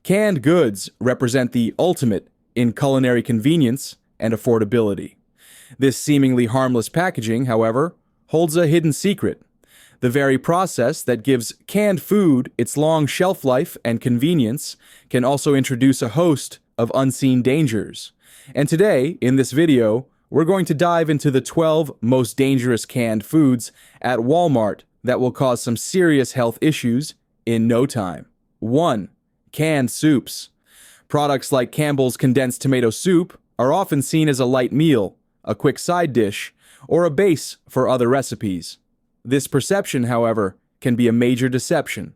Canned goods represent the ultimate in culinary convenience and affordability. This seemingly harmless packaging, however, holds a hidden secret. The very process that gives canned food its long shelf life and convenience can also introduce a host of unseen dangers. And today, in this video, we're going to dive into the 12 most dangerous canned foods at Walmart that will cause some serious health issues in no time. 1. Canned soups. Products like Campbell's condensed tomato soup are often seen as a light meal, a quick side dish, or a base for other recipes. This perception, however, can be a major deception.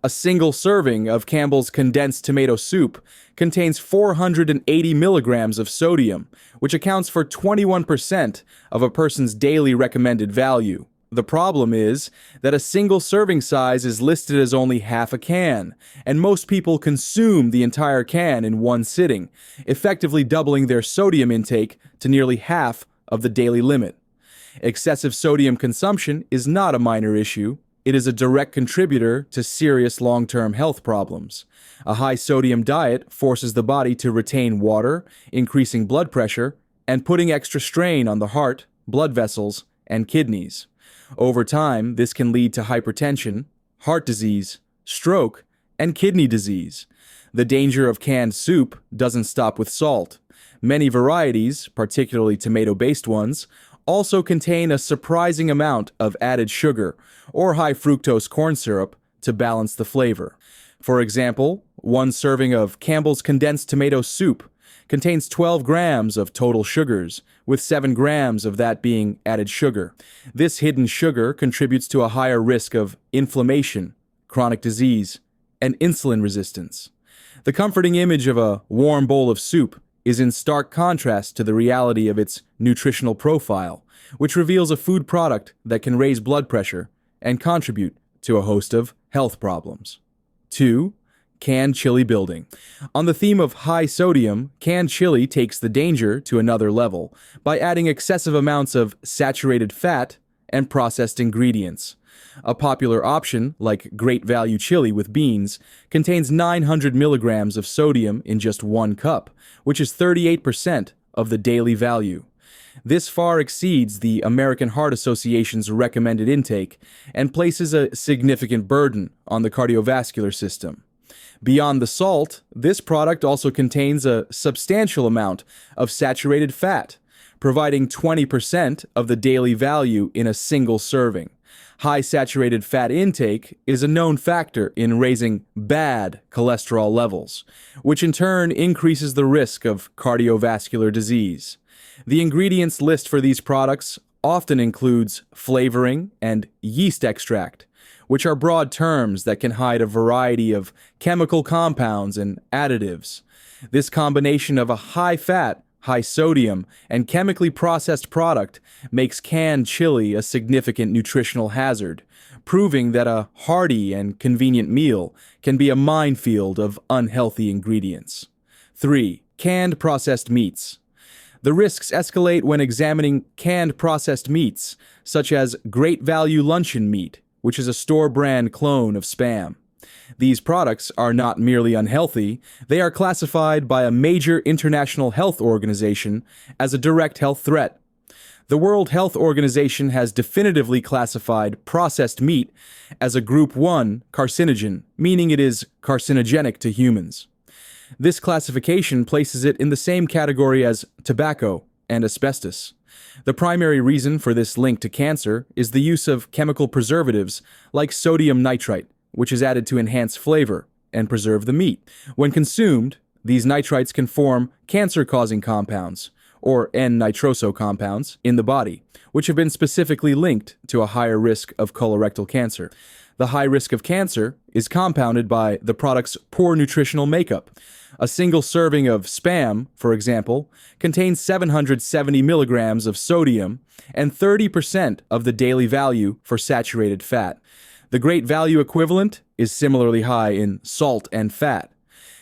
A single serving of Campbell's condensed tomato soup contains 480 milligrams of sodium, which accounts for 21% of a person's daily recommended value. The problem is that a single serving size is listed as only half a can, and most people consume the entire can in one sitting, effectively doubling their sodium intake to nearly half of the daily limit. Excessive sodium consumption is not a minor issue. It is a direct contributor to serious long-term health problems. A high sodium diet forces the body to retain water, increasing blood pressure, and putting extra strain on the heart, blood vessels, and kidneys. Over time, this can lead to hypertension, heart disease, stroke, and kidney disease. The danger of canned soup doesn't stop with salt. Many varieties, particularly tomato-based ones, also contain a surprising amount of added sugar or high fructose corn syrup to balance the flavor. For example, one serving of Campbell's condensed tomato soup contains 12 grams of total sugars, with 7 grams of that being added sugar. This hidden sugar contributes to a higher risk of inflammation, chronic disease, and insulin resistance. The comforting image of a warm bowl of soup is in stark contrast to the reality of its nutritional profile, which reveals a food product that can raise blood pressure and contribute to a host of health problems. 2. Canned chili building. On the theme of high sodium, canned chili takes the danger to another level by adding excessive amounts of saturated fat and processed ingredients. A popular option, like Great Value chili with beans, contains 900 milligrams of sodium in just 1 cup, which is 38% of the daily value. This far exceeds the American Heart Association's recommended intake and places a significant burden on the cardiovascular system. Beyond the salt, this product also contains a substantial amount of saturated fat, providing 20% of the daily value in a single serving. High saturated fat intake is a known factor in raising bad cholesterol levels, which in turn increases the risk of cardiovascular disease. The ingredients list for these products often includes flavoring and yeast extract, which are broad terms that can hide a variety of chemical compounds and additives. This combination of a high-fat, high-sodium, and chemically processed product makes canned chili a significant nutritional hazard, proving that a hearty and convenient meal can be a minefield of unhealthy ingredients. 3. Canned processed meats. The risks escalate when examining canned processed meats, such as Great Value luncheon meat, which is a store-brand clone of Spam. These products are not merely unhealthy, they are classified by a major international health organization as a direct health threat. The World Health Organization has definitively classified processed meat as a Group 1 carcinogen, meaning it is carcinogenic to humans. This classification places it in the same category as tobacco and asbestos. The primary reason for this link to cancer is the use of chemical preservatives like sodium nitrite, which is added to enhance flavor and preserve the meat. When consumed, these nitrites can form cancer-causing compounds, or N-nitroso compounds, in the body, which have been specifically linked to a higher risk of colorectal cancer. The high risk of cancer is compounded by the product's poor nutritional makeup. A single serving of Spam, for example, contains 770 milligrams of sodium and 30% of the daily value for saturated fat. The Great Value equivalent is similarly high in salt and fat.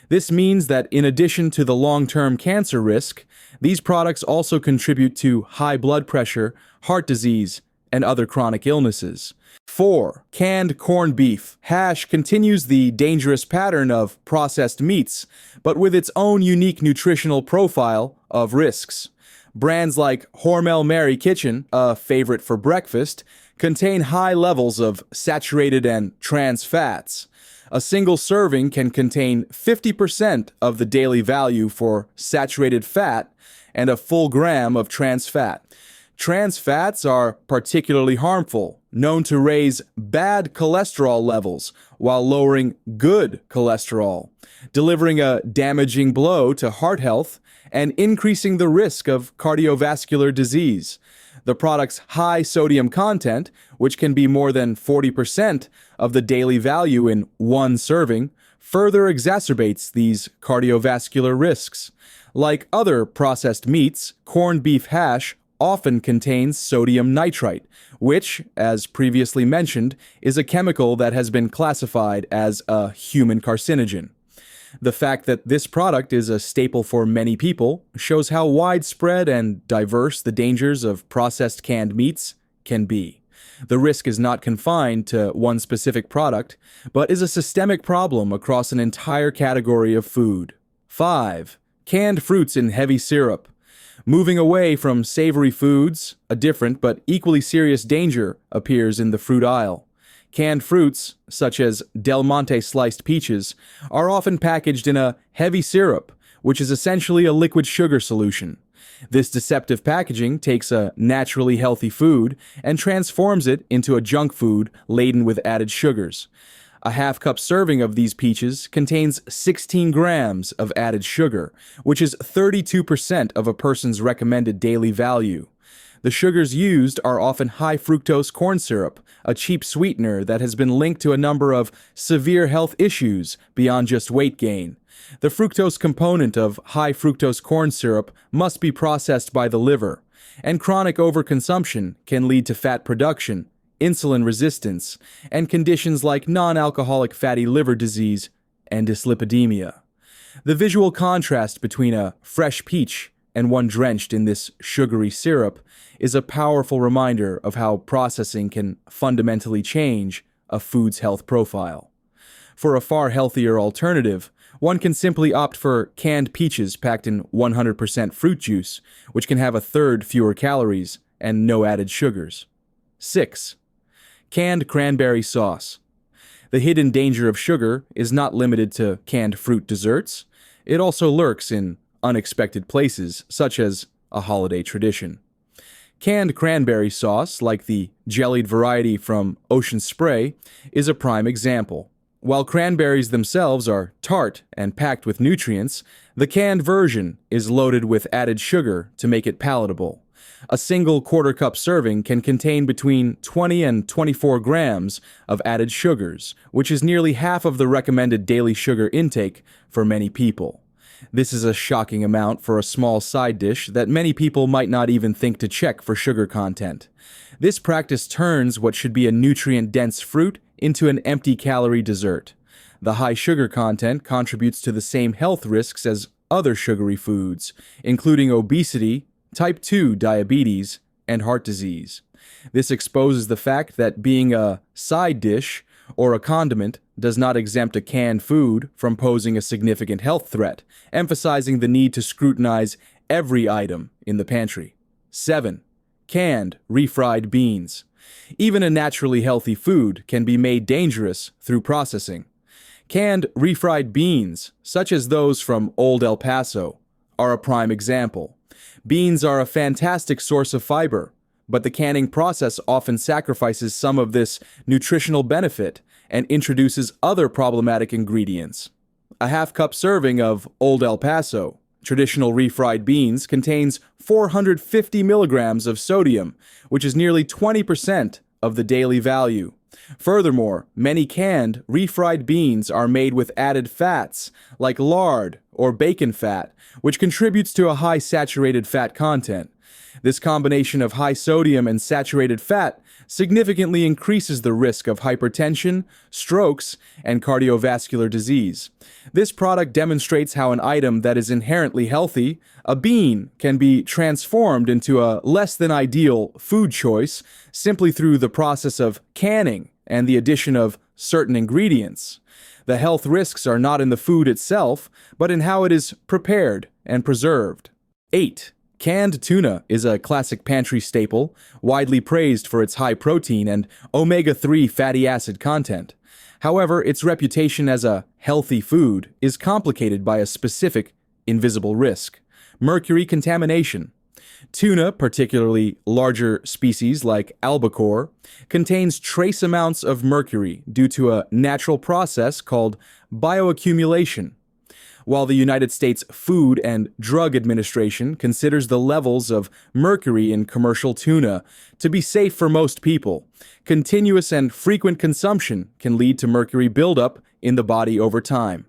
This means that in addition to the long-term cancer risk, these products also contribute to high blood pressure, heart disease, and other chronic illnesses. 4. Canned corned beef hash continues the dangerous pattern of processed meats, but with its own unique nutritional profile of risks. Brands like Hormel Mary Kitchen, a favorite for breakfast, contain high levels of saturated and trans fats. A single serving can contain 50% of the daily value for saturated fat and a full gram of trans fat. Trans fats are particularly harmful, known to raise bad cholesterol levels while lowering good cholesterol, delivering a damaging blow to heart health and increasing the risk of cardiovascular disease. The product's high sodium content, which can be more than 40% of the daily value in one serving, further exacerbates these cardiovascular risks. Like other processed meats, corned beef hash often contains sodium nitrite, which, as previously mentioned, is a chemical that has been classified as a human carcinogen. The fact that this product is a staple for many people shows how widespread and diverse the dangers of processed canned meats can be. The risk is not confined to one specific product, but is a systemic problem across an entire category of food. 5. Canned fruits in heavy syrup. Moving away from savory foods, a different but equally serious danger appears in the fruit aisle. Canned fruits, such as Del Monte sliced peaches, are often packaged in a heavy syrup, which is essentially a liquid sugar solution. This deceptive packaging takes a naturally healthy food and transforms it into a junk food laden with added sugars. A half-cup serving of these peaches contains 16 grams of added sugar, which is 32% of a person's recommended daily value. The sugars used are often high-fructose corn syrup, a cheap sweetener that has been linked to a number of severe health issues beyond just weight gain. The fructose component of high-fructose corn syrup must be processed by the liver, and chronic overconsumption can lead to fat production, insulin resistance, and conditions like non-alcoholic fatty liver disease and dyslipidemia. The visual contrast between a fresh peach and one drenched in this sugary syrup is a powerful reminder of how processing can fundamentally change a food's health profile. For a far healthier alternative, one can simply opt for canned peaches packed in 100% fruit juice, which can have a third fewer calories and no added sugars. 6. Canned cranberry sauce. The hidden danger of sugar is not limited to canned fruit desserts. It also lurks in unexpected places, such as a holiday tradition. Canned cranberry sauce, like the jellied variety from Ocean Spray, is a prime example. While cranberries themselves are tart and packed with nutrients, the canned version is loaded with added sugar to make it palatable. A single quarter-cup serving can contain between 20 and 24 grams of added sugars, which is nearly half of the recommended daily sugar intake for many people. This is a shocking amount for a small side dish that many people might not even think to check for sugar content. This practice turns what should be a nutrient-dense fruit into an empty-calorie dessert. The high sugar content contributes to the same health risks as other sugary foods, including obesity, type 2 diabetes, and heart disease. This exposes the fact that being a side dish or a condiment does not exempt a canned food from posing a significant health threat, emphasizing the need to scrutinize every item in the pantry. 7. Canned refried beans. Even a naturally healthy food can be made dangerous through processing. Canned refried beans, such as those from Old El Paso, are a prime example. Beans are a fantastic source of fiber, but the canning process often sacrifices some of this nutritional benefit and introduces other problematic ingredients. A half-cup serving of Old El Paso, traditional refried beans, contains 450 milligrams of sodium, which is nearly 20% of the daily value. Furthermore, many canned, refried beans are made with added fats, like lard or bacon fat, which contributes to a high saturated fat content. This combination of high sodium and saturated fat significantly increases the risk of hypertension, strokes, and cardiovascular disease. This product demonstrates how an item that is inherently healthy, a bean, can be transformed into a less than ideal food choice simply through the process of canning and the addition of certain ingredients. The health risks are not in the food itself, but in how it is prepared and preserved. 8. Canned tuna is a classic pantry staple, widely praised for its high protein and omega-3 fatty acid content. However, its reputation as a healthy food is complicated by a specific invisible risk: mercury contamination. Tuna, particularly larger species like albacore, contains trace amounts of mercury due to a natural process called bioaccumulation. While the United States Food and Drug Administration considers the levels of mercury in commercial tuna to be safe for most people, continuous and frequent consumption can lead to mercury buildup in the body over time.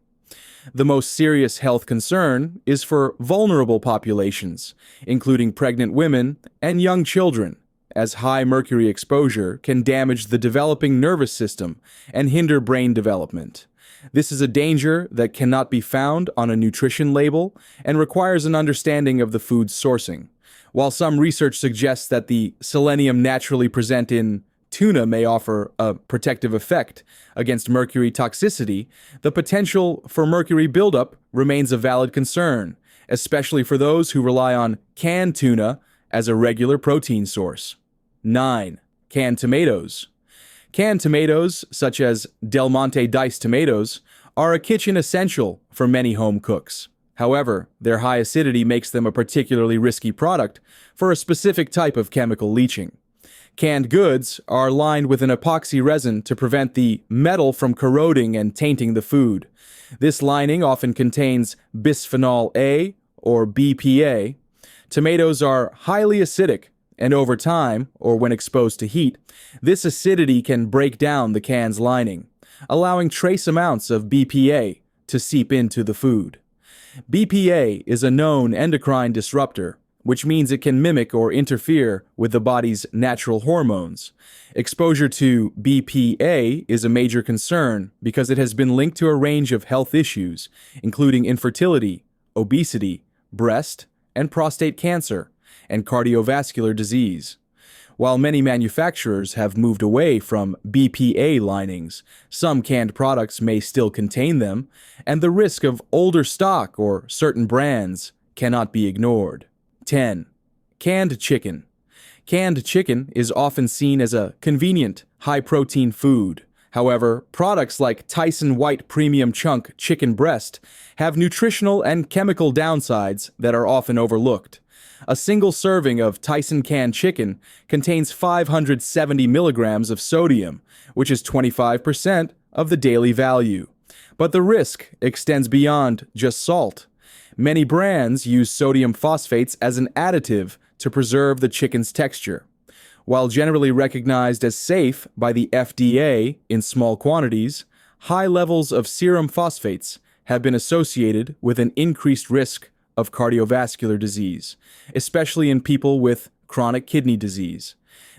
The most serious health concern is for vulnerable populations, including pregnant women and young children, as high mercury exposure can damage the developing nervous system and hinder brain development. This is a danger that cannot be found on a nutrition label and requires an understanding of the food's sourcing. While some research suggests that the selenium naturally present in tuna may offer a protective effect against mercury toxicity, the potential for mercury buildup remains a valid concern, especially for those who rely on canned tuna as a regular protein source. 9. Canned tomatoes. Canned tomatoes, such as Del Monte diced tomatoes, are a kitchen essential for many home cooks. However, their high acidity makes them a particularly risky product for a specific type of chemical leaching. Canned goods are lined with an epoxy resin to prevent the metal from corroding and tainting the food. This lining often contains bisphenol A, or BPA. Tomatoes are highly acidic, and over time, or when exposed to heat, this acidity can break down the can's lining, allowing trace amounts of BPA to seep into the food. BPA is a known endocrine disruptor, which means it can mimic or interfere with the body's natural hormones. Exposure to BPA is a major concern because it has been linked to a range of health issues, including infertility, obesity, breast and prostate cancer, and cardiovascular disease. While many manufacturers have moved away from BPA linings, some canned products may still contain them, and the risk of older stock or certain brands cannot be ignored. 10. Canned chicken. Canned chicken is often seen as a convenient, high-protein food. However, products like Tyson White Premium Chunk Chicken Breast have nutritional and chemical downsides that are often overlooked. A single serving of Tyson canned chicken contains 570 milligrams of sodium, which is 25% of the daily value. But the risk extends beyond just salt. Many brands use sodium phosphates as an additive to preserve the chicken's texture. While generally recognized as safe by the FDA in small quantities, high levels of serum phosphates have been associated with an increased risk of cardiovascular disease, especially in people with chronic kidney disease.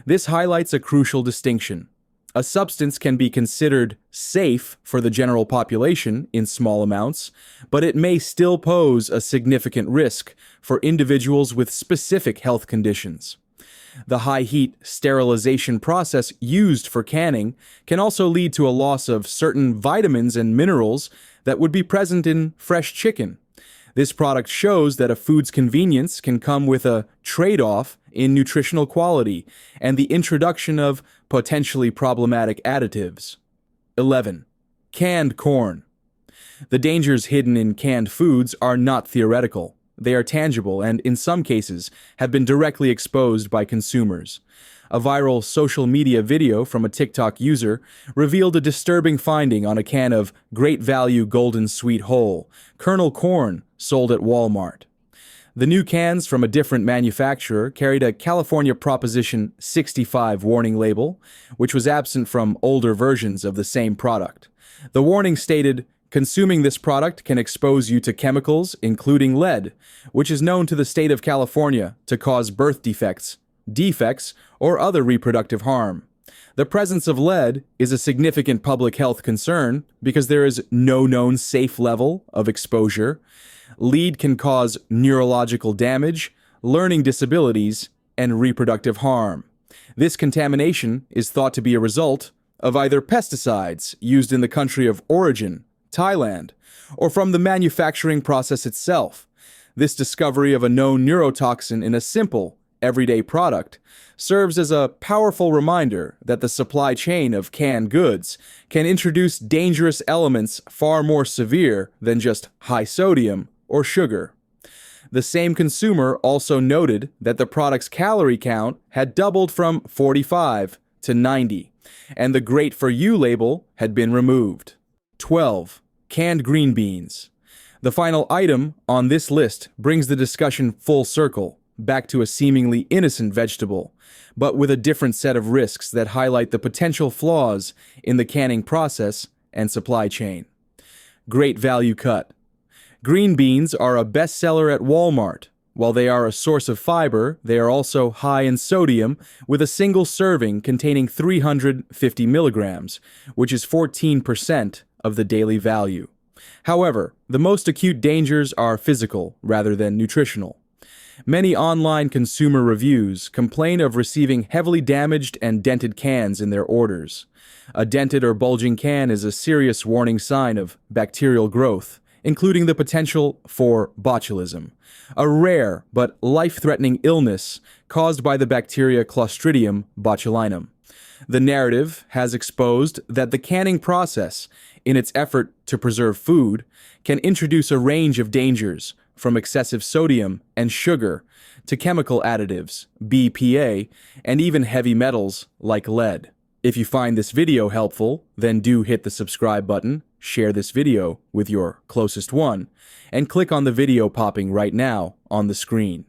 This highlights a crucial distinction. A substance can be considered safe for the general population in small amounts, but it may still pose a significant risk for individuals with specific health conditions. The high-heat sterilization process used for canning can also lead to a loss of certain vitamins and minerals that would be present in fresh chicken. This product shows that a food's convenience can come with a trade-off in nutritional quality and the introduction of potentially problematic additives. 11. Canned corn. The dangers hidden in canned foods are not theoretical. They are tangible and, in some cases, have been directly exposed by consumers. A viral social media video from a TikTok user revealed a disturbing finding on a can of Great Value Golden Sweet Whole, kernel corn, sold at Walmart. The new cans from a different manufacturer carried a California Proposition 65 warning label, which was absent from older versions of the same product. The warning stated, Consuming this product can expose you to chemicals, including lead, which is known to the state of California to cause birth defects, or other reproductive harm. The presence of lead is a significant public health concern because there is no known safe level of exposure. Lead can cause neurological damage, learning disabilities, and reproductive harm. This contamination is thought to be a result of either pesticides used in the country of origin, Thailand, or from the manufacturing process itself. This discovery of a known neurotoxin in a simple, everyday product serves as a powerful reminder that the supply chain of canned goods can introduce dangerous elements far more severe than just high sodium or sugar. The same consumer also noted that the product's calorie count had doubled from 45 to 90, and the Great For You label had been removed. 12. Canned green beans. The final item on this list brings the discussion full circle, back to a seemingly innocent vegetable, but with a different set of risks that highlight the potential flaws in the canning process and supply chain. Great value cut. Green beans are a bestseller at Walmart. While they are a source of fiber, they are also high in sodium, with a single serving containing 350 milligrams, which is 14% of the daily value. However, the most acute dangers are physical rather than nutritional. Many online consumer reviews complain of receiving heavily damaged and dented cans in their orders. A dented or bulging can is a serious warning sign of bacterial growth, including the potential for botulism, a rare but life-threatening illness caused by the bacteria Clostridium botulinum. The narrative has exposed that the canning process, in its effort to preserve food, can introduce a range of dangers, from excessive sodium and sugar to chemical additives, BPA, and even heavy metals like lead. If you find this video helpful, then do hit the subscribe button, share this video with your closest one, and click on the video popping right now on the screen.